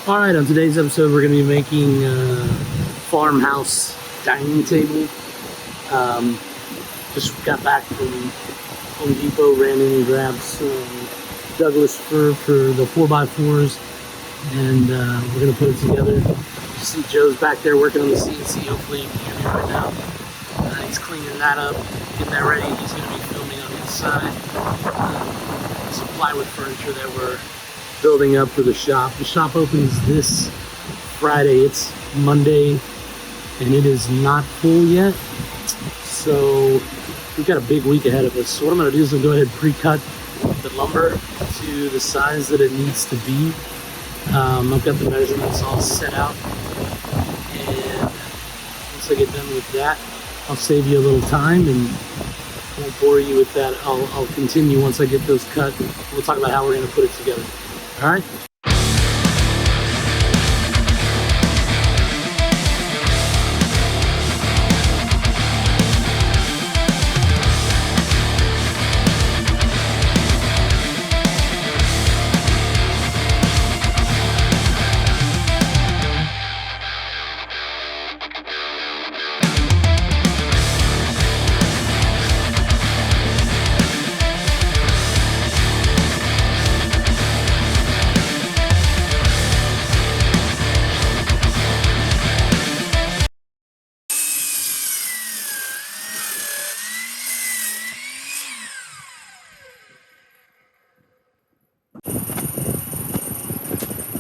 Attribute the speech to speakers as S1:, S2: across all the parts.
S1: All right, on today's episode, we're going to be making a farmhouse dining table. Just got back from Home Depot, ran in and grabbed some Douglas fir for the 4x4s, and we're going to put it together. You see Joe's back there working on the CNC. Hopefully you can hear me right now. He's cleaning that up, getting that ready. He's going to be filming on his side. Some plywood furniture that we're building up for the shop. The shop opens this Friday. It's Monday and it is not full yet, so we've got a big week ahead of us. So what I'm going to do is I'm going to go ahead and pre-cut the lumber to the size that it needs to be. I've got the measurements all set out, and once I get done with that, I'll save you a little time and won't bore you with that. I'll continue once I get those cut. We'll talk about how we're going to put it together. All right.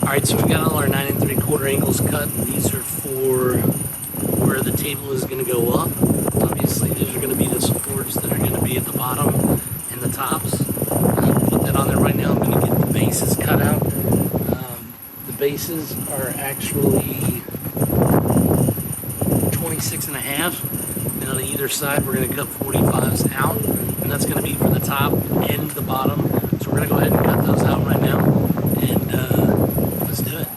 S1: Alright, so we've got all our 9 3/4 angles cut. These are for where the table is going to go up. Obviously, these are going to be the supports that are going to be at the bottom and the tops. Put that on there right now. I'm going to get the bases cut out. The bases are actually 26.5, and on either side we're going to cut 45s out, and that's going to be for the top and the bottom. So we're going to go ahead and cut those out right now, and let's do it.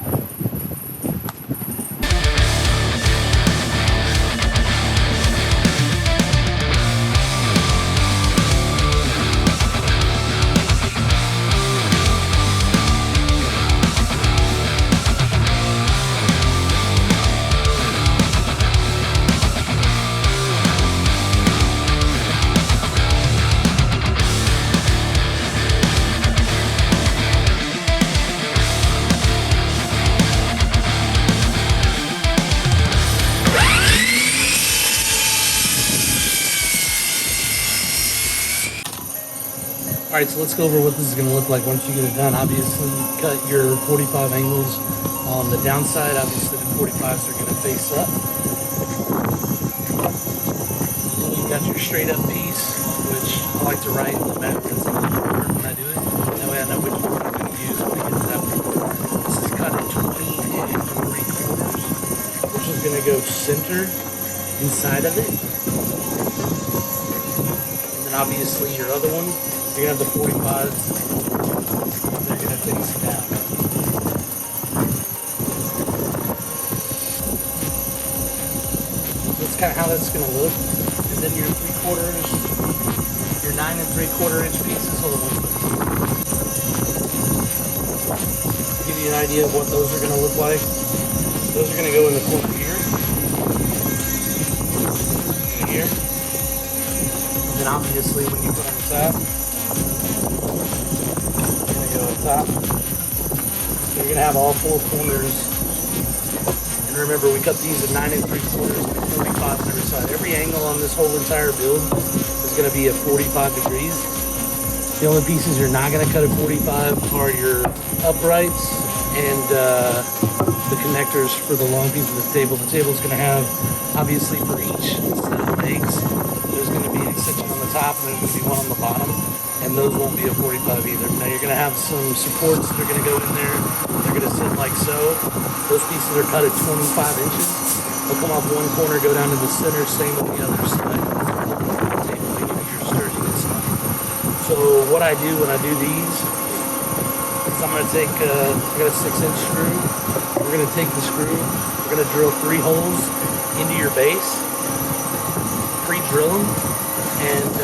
S1: Alright, so let's go over what this is going to look like once you get it done. Obviously, you cut your 45 angles on the downside. Obviously, the 45s are going to face up. Then you've got your straight up piece, which I like to write the measurements on the board when I do it. That way I know which one I'm going to use when I get to that point. This is cut at 20 3/4, which is going to go center inside of it. And then obviously your other one, you're going to have the 45s, they're going to face down. So that's kind of how that's going to look. And then your 3/4, your 9 3/4 inch pieces, hold on one second. Give you an idea of what those are going to look like. Those are going to go in the corner here, and here. And then obviously when you put on the top, top. So you're going to have all four corners. And remember, we cut these at 9 3/4 and 45 on every side. Every angle on this whole entire build is going to be at 45 degrees. The only pieces you're not going to cut at 45 are your uprights and the connectors for the long piece of the table. The table is going to have, obviously, for each set of legs, there's going to be an extension on the top and there's going to be one on the bottom. And those won't be a 45 either. Now you're going to have some supports that are going to go in there. They're going to sit like so. Those pieces are cut at 25 inches. They'll come off one corner, go down to the center, same with the other side. Your sturdiness. So what I do when I do these is I'm going to take, I got a 6-inch screw. We're going to take the screw. We're going to drill 3 holes into your base. Pre-drill them. And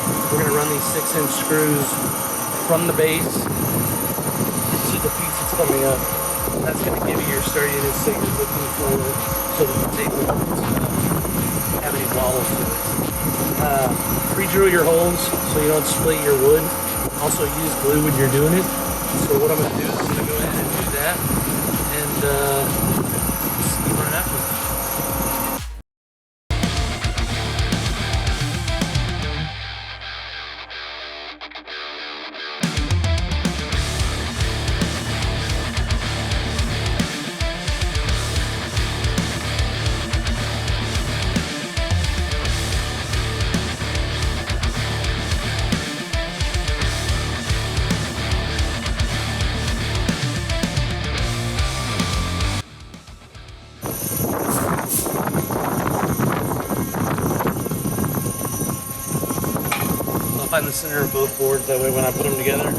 S1: we're going to run these 6-inch screws from the base to the piece that's coming up. That's going to give you your sturdiness that you're looking for, so that the table doesn't have any wobbles to it. Pre-drill your holes so you don't split your wood. Also use glue when you're doing it. So what I'm going to do is I'm going to go ahead and do that, and see you right after. Find the center of both boards, that way when I put them together,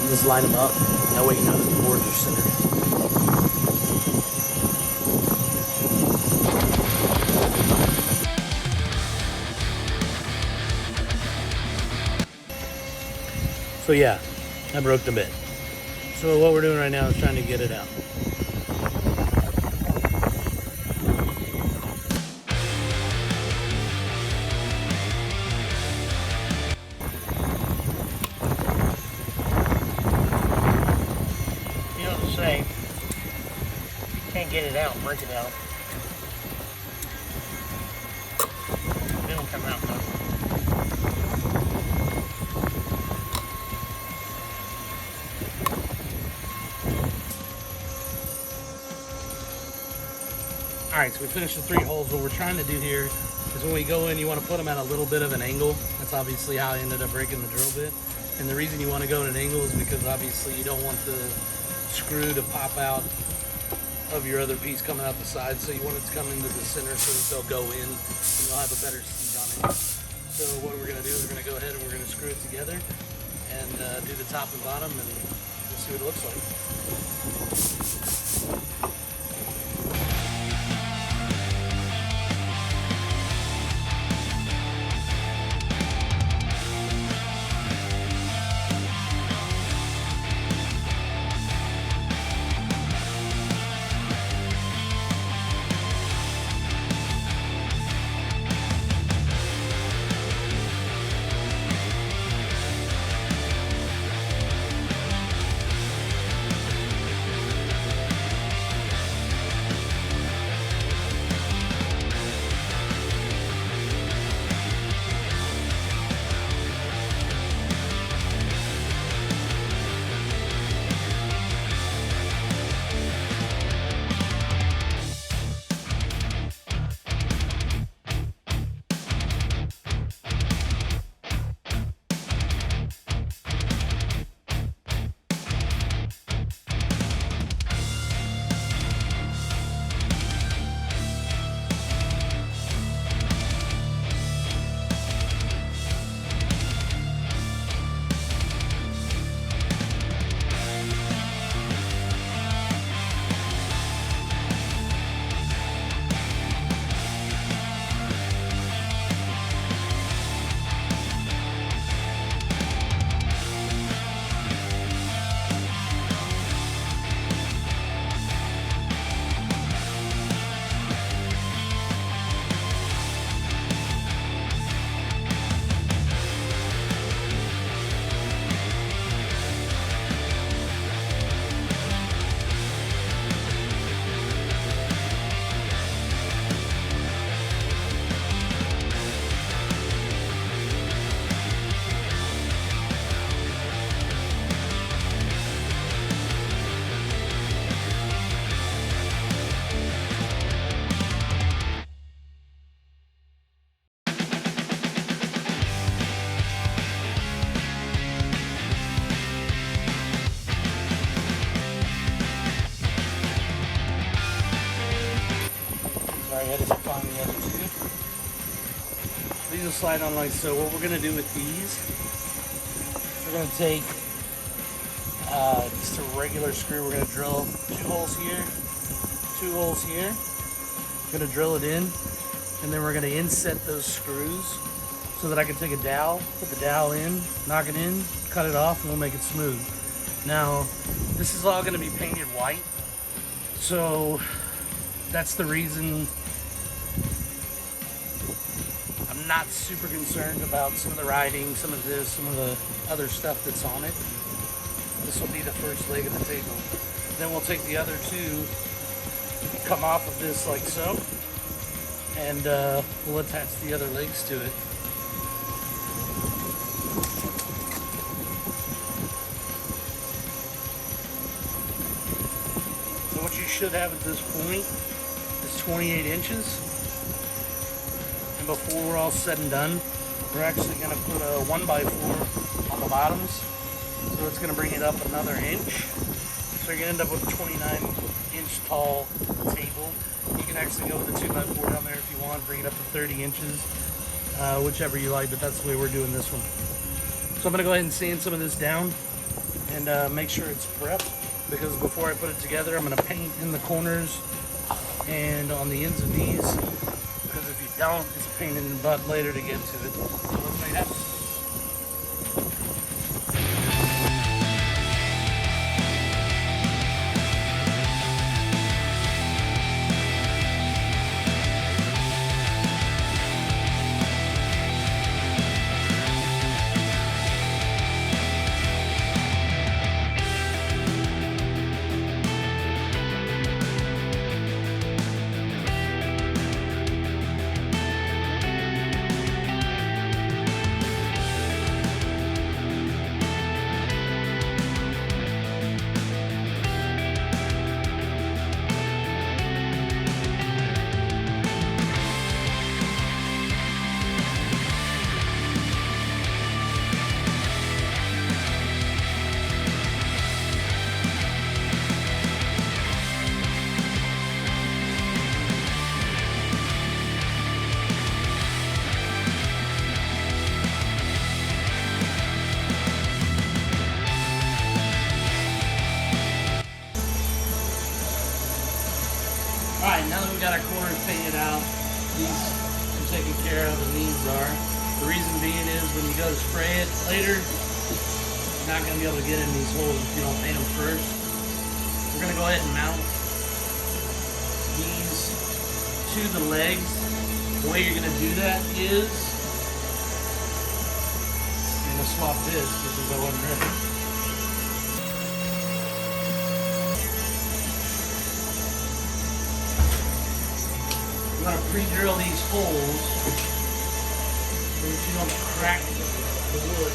S1: just line them up, that way you know that the boards are centered. So yeah, I broke the bit. So what we're doing right now is trying to get it out. Say, can't get it out, break it out. It'll come out though. Alright, so we finished the 3 holes. What we're trying to do here is when we go in, you want to put them at a little bit of an angle. That's obviously how I ended up breaking the drill bit. And the reason you want to go at an angle is because obviously you don't want the screw to pop out of your other piece coming out the side, so you want it to come into the center so that they'll go in and you'll have a better seat on it. So what we're going to do is we're going to go ahead and we're going to screw it together and do the top and bottom, and we'll see what it looks like. I had to find the other 2. These will slide on like so. What we're going to do with these, we're going to take just a regular screw. We're going to drill 2 holes here, 2 holes here. We're going to drill it in, and then we're going to inset those screws so that I can take a dowel, put the dowel in, knock it in, cut it off and we'll make it smooth. Now, this is all gonna be painted white. So that's the reason I'm not super concerned about some of the writing, some of this, some of the other stuff that's on it. This will be the first leg of the table. Then we'll take the other two, come off of this like so, and we'll attach the other legs to it. So what you should have at this point is 28 inches. And before we're all said and done, we're actually going to put a 1x4 on the bottoms. So it's going to bring it up another inch. So you're going to end up with a 29-inch tall table. You can actually go with a 2x4 down there if you want, bring it up to 30 inches, whichever you like, but that's the way we're doing this one. So I'm going to go ahead and sand some of this down and make sure it's prepped, because before I put it together, I'm going to paint in the corners and on the ends of these, because if you don't, it's a pain in the butt later to get to it. So let's make that. Alright, now that we got our corners painted out, these are taken care of and these are. The reason being is when you go to spray it later, you're not going to be able to get in these holes if you don't paint them first. We're going to go ahead and mount these to the legs. The way you're going to do that is, I'm going to swap this because I wasn't ready. You want to pre-drill these holes so that you don't crack the wood.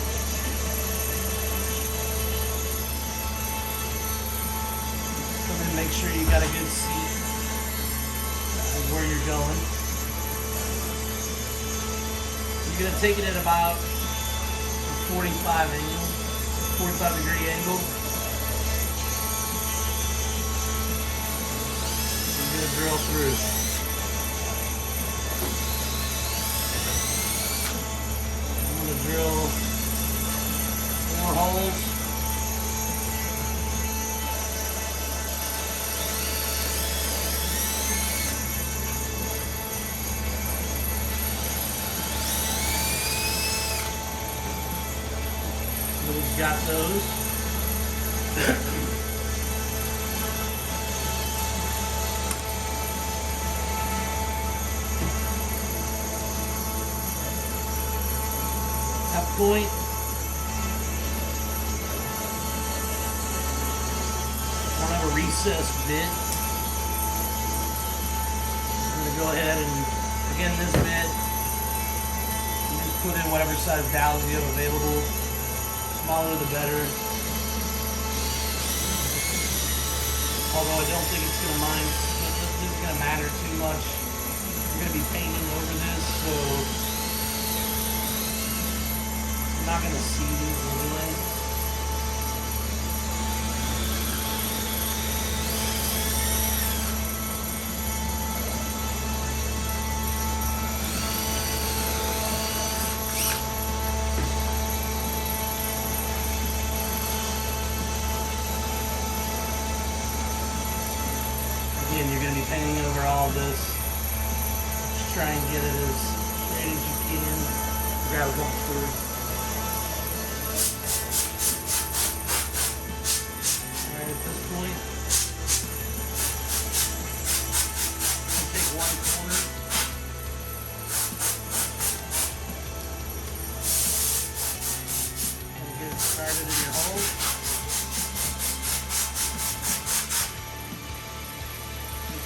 S1: Come in and make sure you got a good seat of where you're going. You're going to take it at about a 45 degree angle. You're going to drill through. Drill 4 holes. So we've got those. That point, I don't have a recessed bit. I'm going to go ahead and, again, this bit, you just put in whatever size dowels you have available. Smaller the better. Although I don't think it's going to mind, this is going to matter too much. You're going to be painting over this, so I'm not going to see these anyway. Again, you're going to be painting over all of this. Just try and get it as straight as you can. Grab a couple screws.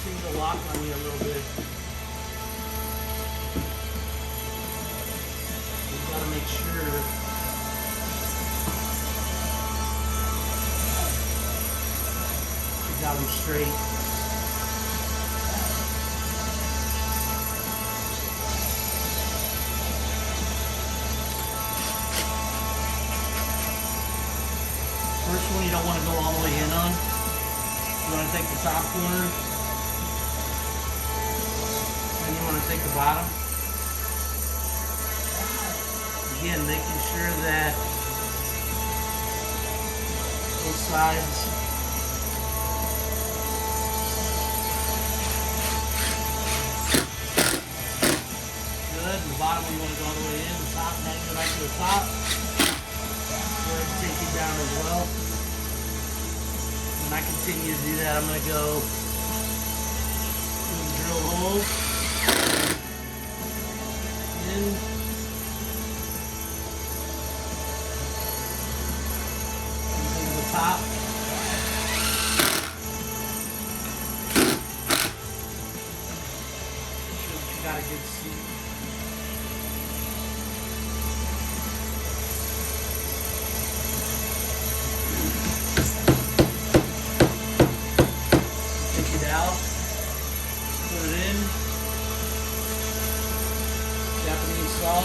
S1: seem to lock on you a little bit. You've got to make sure you got them straight. First one you don't want to go all the way in on. You want to take the top corner, and you want to take the bottom. Again, making sure that both sides good. And the bottom one you want to go all the way in. The top, now you go back to the top. Go ahead and take it down as well. When I continue to do that, I'm going to go drill holes in. Into the top. Make sure that you got a good seat. Out, put it in, Japanese saw,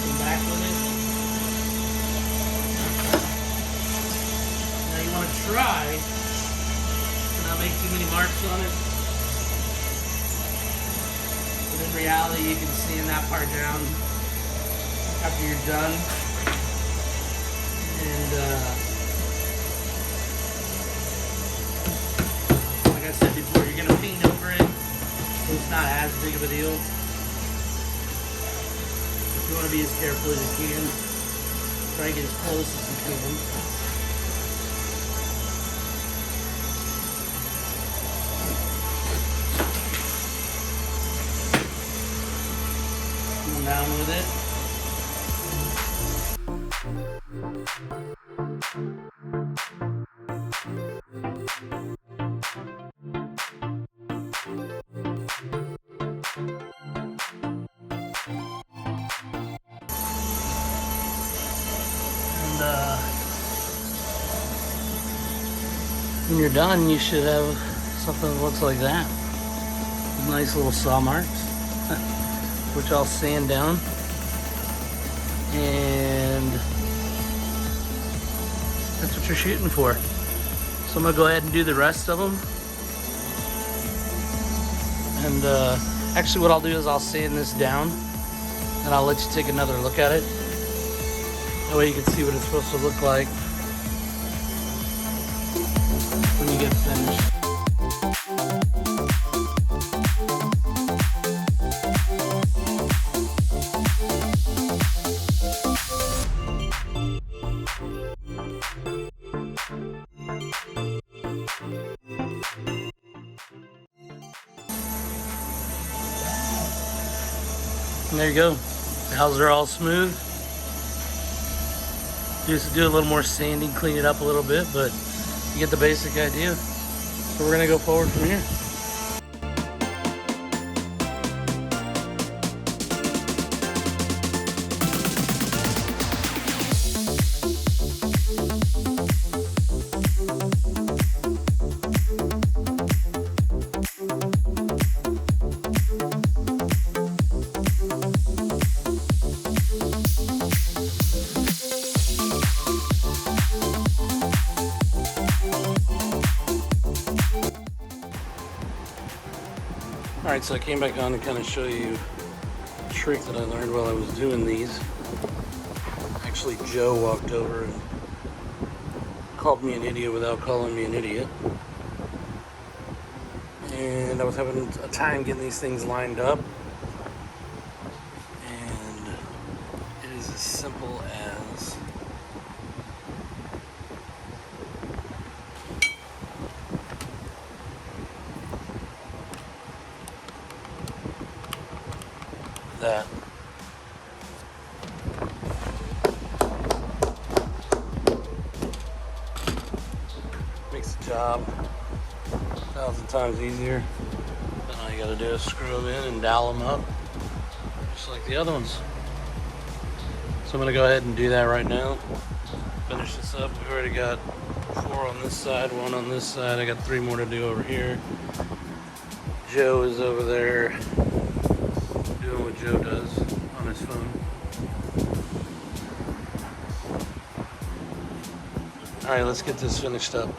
S1: come back with it. Now you want to try to not make too many marks on it, but in reality you can sand that part down after you're done, and like I said before, you're going to paint over it, so it's not as big of a deal. If you want to be as careful as you can, try to get as close as you can. Come down with it. When you're done, you should have something that looks like that. Nice little saw marks, which I'll sand down. And that's what you're shooting for. So I'm gonna go ahead and do the rest of them. And actually what I'll do is I'll sand this down and I'll let you take another look at it. That way you can see what it's supposed to look like when you get finished. And there you go. The houses are all smooth. Just do a little more sanding, clean it up a little bit, but you get the basic idea. So we're gonna go forward from here. Alright, so I came back on to kind of show you a trick that I learned while I was doing these. Actually, Joe walked over and called me an idiot without calling me an idiot. And I was having a time getting these things lined up. And it is as simple as that. Makes the job 1,000 times easier. Then all you gotta do is screw them in and dowel them up, just like the other ones. So I'm gonna go ahead and do that right now. Finish this up. We've already got 4 on this side, 1 on this side. I got 3 more to do over here. Joe is over there doing what Joe does on his phone. All right, let's get this finished up.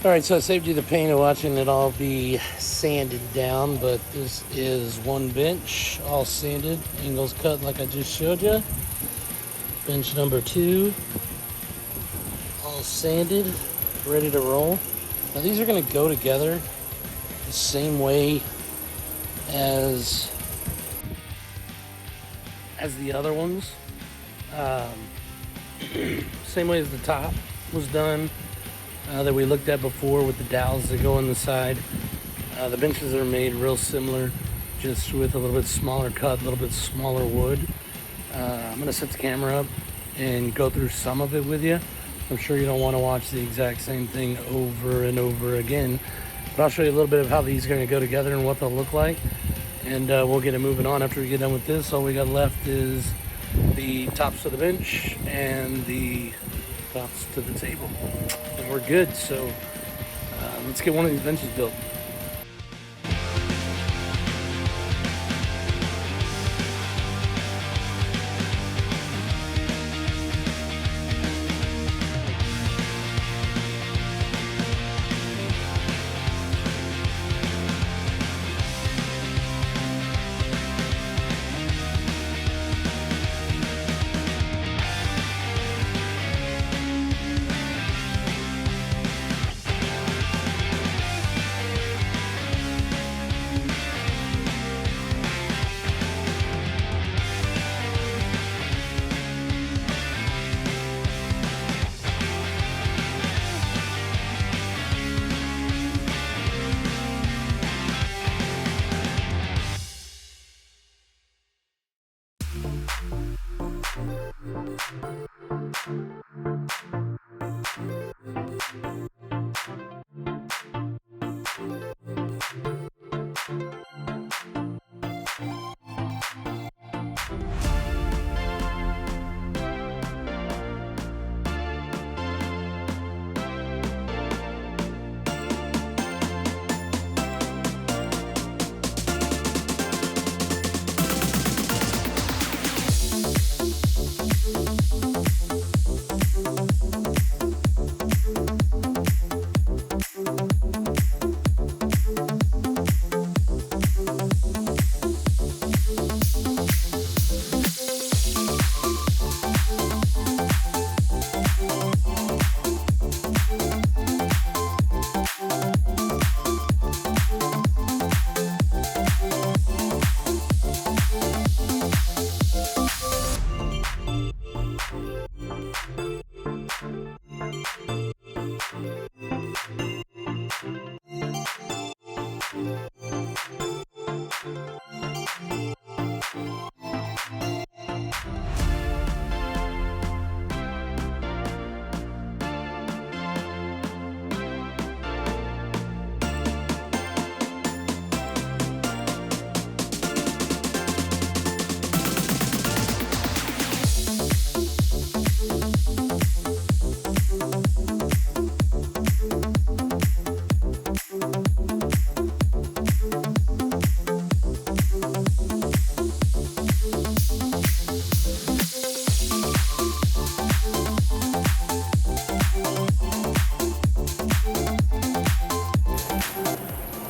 S1: All right, so I saved you the pain of watching it all be sanded down, but this is one bench, all sanded, angles cut like I just showed you. Bench number 2, all sanded, ready to roll. Now these are gonna go together the same way as the other ones. Same way as the top was done that we looked at before with the dowels that go on the side. The benches are made real similar, just with a little bit smaller cut, a little bit smaller wood. I'm gonna set the camera up and go through some of it with you. I'm sure you don't want to watch the exact same thing over and over again, but I'll show you a little bit of how these are going to go together and what they'll look like, and we'll get it moving on. After we get done with this, all we got left is the tops of the bench and the tops to the table, and we're good. So let's get one of these benches built.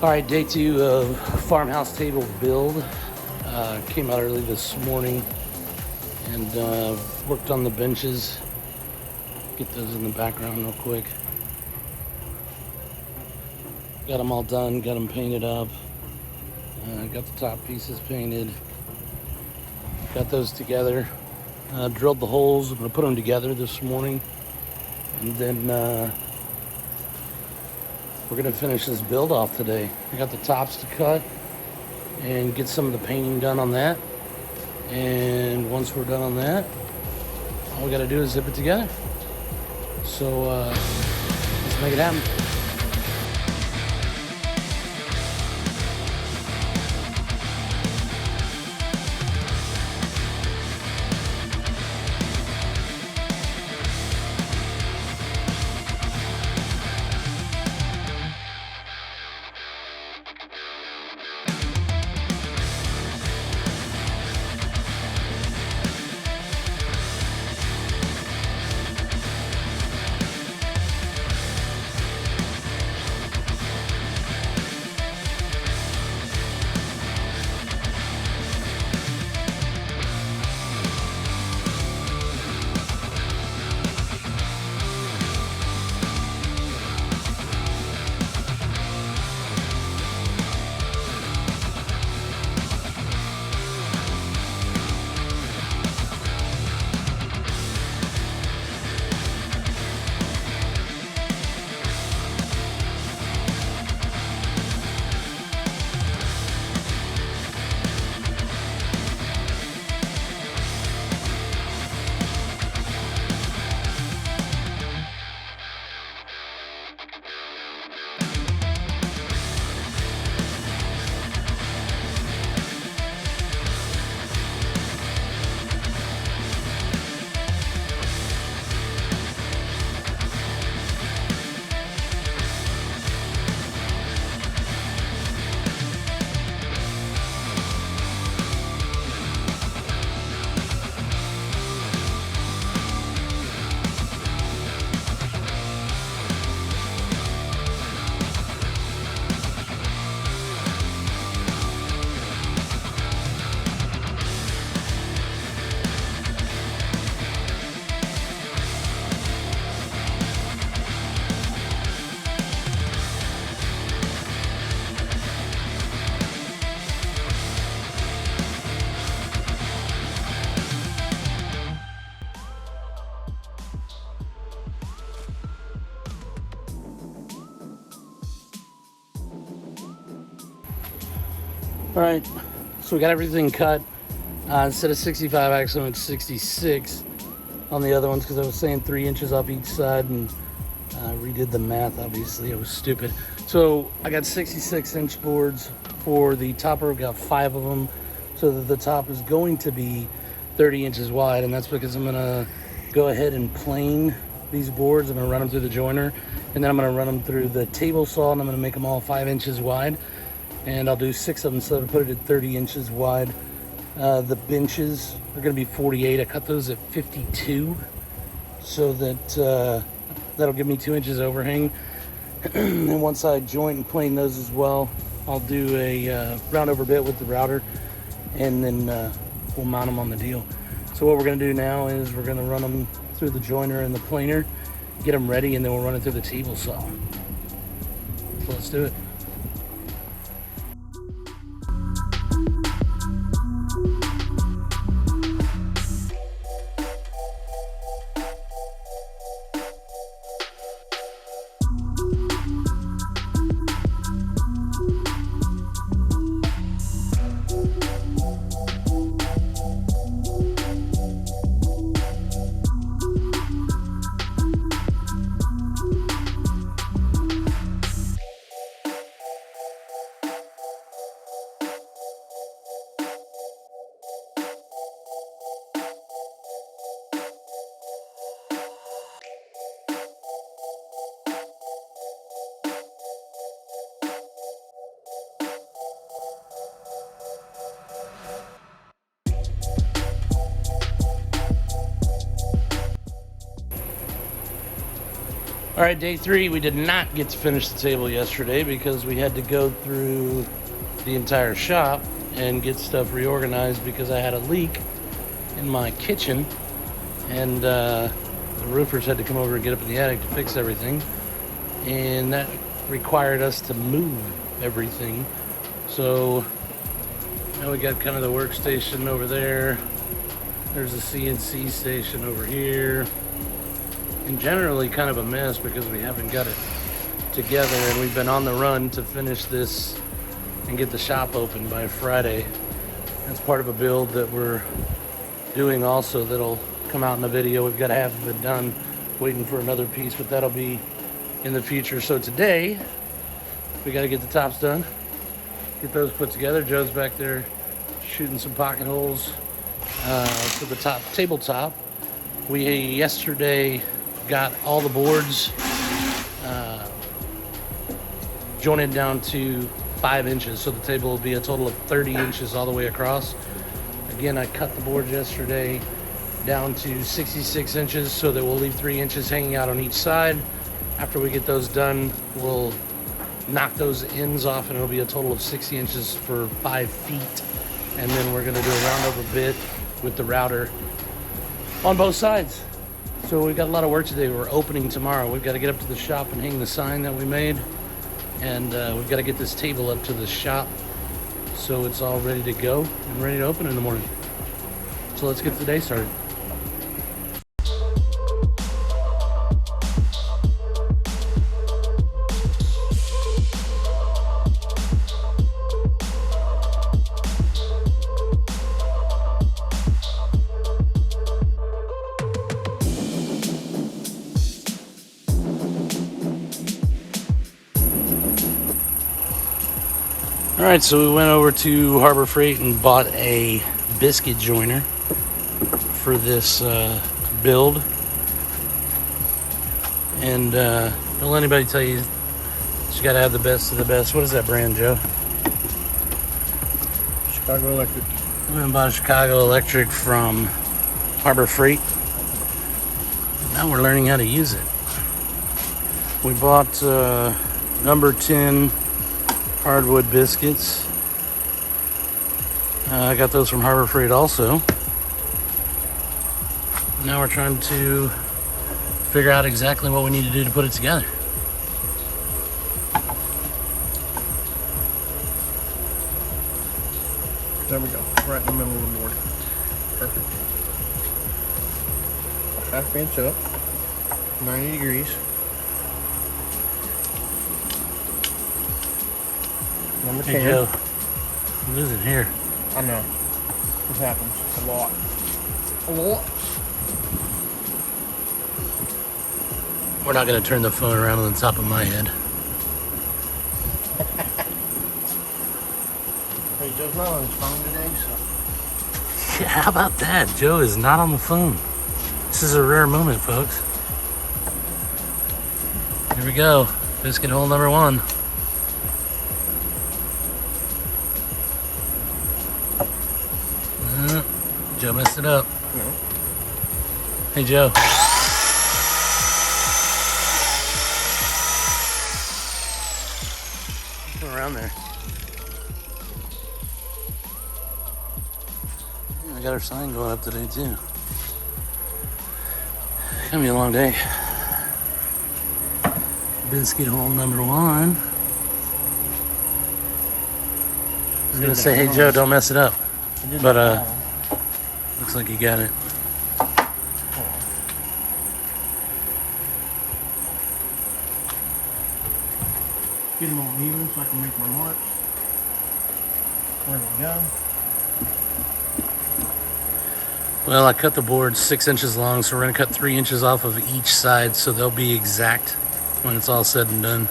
S1: All right, day 2 of farmhouse table build. Came out early this morning and worked on the benches. Get those in the background real quick. Got them all done, got them painted up. Got the top pieces painted. Got those together. Drilled the holes. I'm gonna put them together this morning. And then we're gonna finish this build off today. I got the tops to cut and get some of the painting done on that. And once we're done on that, all we gotta do is zip it together. So let's make it happen. All right, so we got everything cut. Instead of 65, actually I went 66 on the other ones because I was saying 3 inches off each side, and redid the math. Obviously, I was stupid. So I got 66-inch boards for the topper. We've got 5 of them, so that the top is going to be 30 inches wide, and that's because I'm gonna go ahead and plane these boards. I'm gonna run them through the joiner, and then I'm gonna run them through the table saw, and I'm gonna make them all 5 inches wide, and I'll do 6 of them, so I'll put it at 30 inches wide. The benches are gonna be 48. I cut those at 52, so that that'll give me 2 inches overhang. And once I joint and plane those as well, I'll do a round over bit with the router, and then we'll mount them on the deal. So what we're gonna do now is we're gonna run them through the joiner and the planer, get them ready, and then we'll run it through the table saw. So let's do it. All right, day 3, we did not get to finish the table yesterday because we had to go through the entire shop and get stuff reorganized because I had a leak in my kitchen, and the roofers had to come over and get up in the attic to fix everything, and that required us to move everything. So now we got kind of the workstation over there. There's a CNC station over here. And generally kind of a mess because we haven't got it together, and we've been on the run to finish this and get the shop open by Friday. That's part of a build that we're doing also that'll come out in the video. We've got half of it done, waiting for another piece, but that'll be in the future. So today we got to get the tops done, get those put together. Joe's back there shooting some pocket holes for the top tabletop. We yesterday got all the boards jointed down to 5 inches, so the table will be a total of 30 inches all the way across. Again, I cut the boards yesterday down to 66 inches so that we'll leave 3 inches hanging out on each side. After we get those done, we'll knock those ends off, and it'll be a total of 60 inches for 5 feet. And then we're gonna do a round over bit with the router on both sides. So we've got a lot of work today. We're opening tomorrow. We've got to get up to the shop and hang the sign that we made, and we've got to get this table up to the shop so it's all ready to go and ready to open in the morning. So let's get the day started. All right, so we went over to Harbor Freight and bought a biscuit joiner for this build. And don't let anybody tell you you got to have the best of the best. What is that brand, Joe?
S2: Chicago Electric.
S1: We went and bought a Chicago Electric from Harbor Freight. Now we're learning how to use it. We bought number 10 hardwood biscuits. I got those from Harbor Freight also. Now we're trying to figure out exactly what we need to do to put it together.
S2: There we go, right in the middle of the board. Perfect. A ½ inch up, 90 degrees. Number 10.
S1: Hey Joe, I'm losing here.
S2: I know. This happens a lot. A lot.
S1: We're not going to turn the phone around on the top of my head.
S2: Hey, Joe's not on his phone today, so.
S1: Yeah, how about that? Joe is not on the phone. This is a rare moment, folks. Here we go. Biscuit hole number 1. Joe messed it up.
S2: No.
S1: Hey, Joe. What's around there? Yeah, we got our sign going up today, too. It's gonna be a long day. Biscuit hole number 1. I was gonna say, hey, Joe, don't mess it up. But, looks like you got it.
S2: Get them all even so I can make my marks. There we go.
S1: Well, I cut the board 6 inches long, so we're gonna cut 3 inches off of each side so they'll be exact when it's all said and done.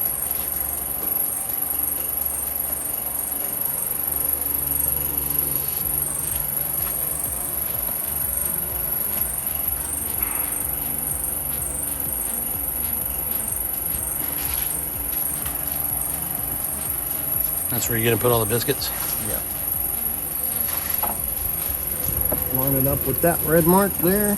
S1: That's where you're gonna put all the biscuits?
S2: Yeah. Line it up with that red mark there.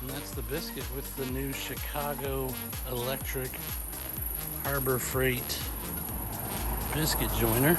S1: And that's the biscuit with the new Chicago Electric Harbor Freight biscuit joiner.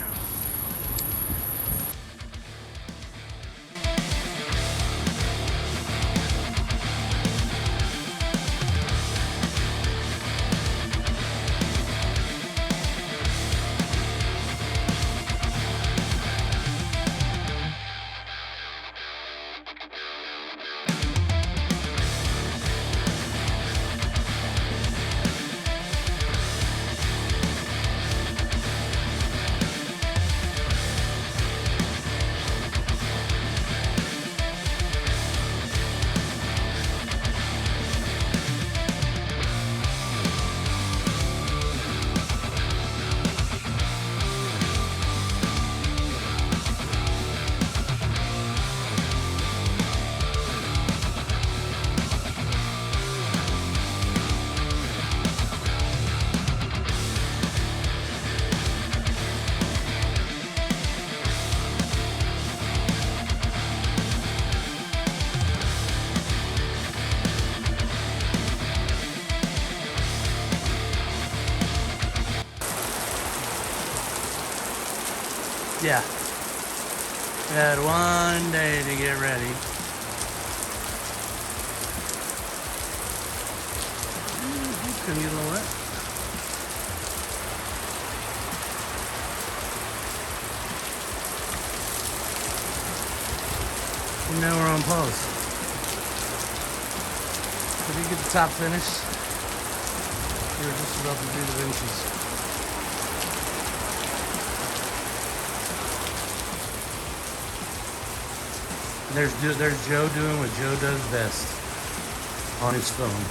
S1: Yeah. We had one day to get ready. It's gonna get a little wet. And now we're on pause. Did you get the top finished? We were just about to do the Vinci's. There's Joe doing what Joe does best on his phone.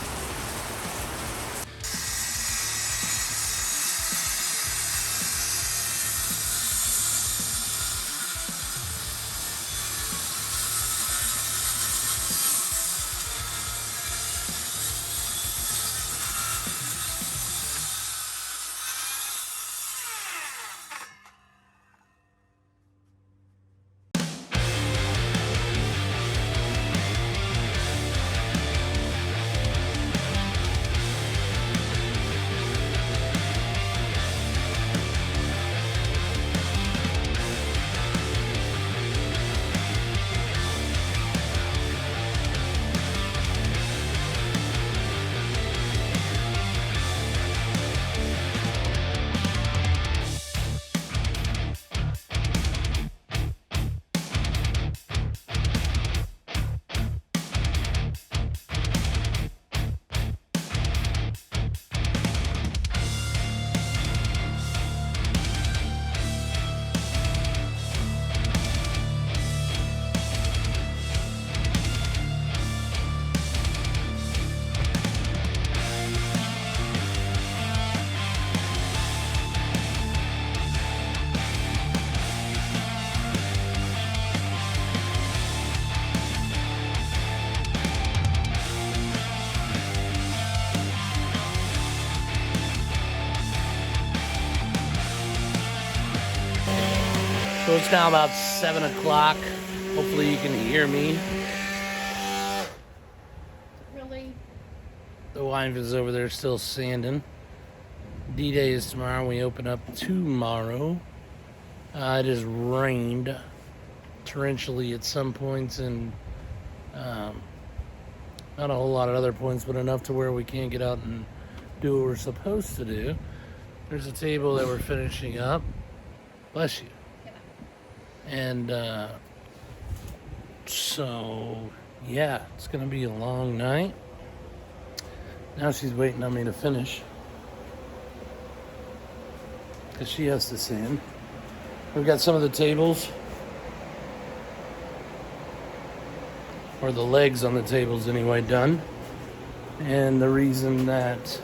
S1: So it's now about 7 o'clock. Hopefully you can hear me.
S3: Really?
S1: The wife is over there still sanding. D-Day is tomorrow. We open up tomorrow. It has rained torrentially at some points and not a whole lot at other points, but enough to where we can't get out and do what we're supposed to do. There's a table that we're finishing up. Bless you. And so, yeah, it's going to be a long night. Now she's waiting on me to finish because she has to sand. We've got some of the tables, or the legs on the tables anyway, done. And the reason that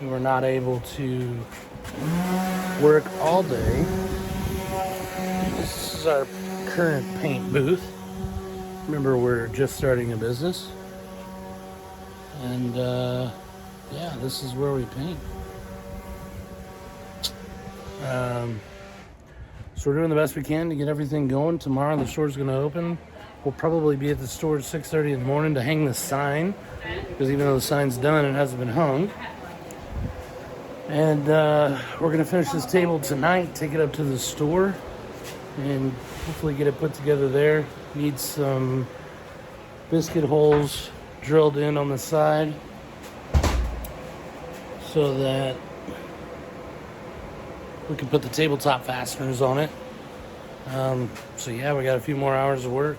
S1: we were not able to work all day, this is our current paint booth. Remember, we're just starting a business. And yeah, this is where we paint. So we're doing the best we can to get everything going. Tomorrow the store's going to open. We'll probably be at the store at 6:30 in the morning to hang the sign, because even though the sign's done, it hasn't been hung. And we're going to finish this table tonight, take it up to the store, and hopefully get it put together there. Need some biscuit holes drilled in on the side so that we can put the tabletop fasteners on it. So yeah, we got a few more hours of work.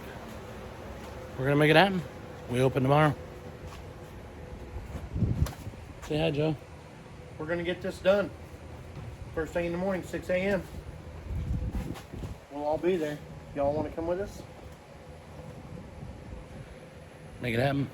S1: We're gonna make it happen. We open tomorrow. Say hi, Joe.
S2: We're gonna get this done. First thing in the morning, 6 a.m. We'll all be there. Y'all want to come with us?
S1: Make it happen.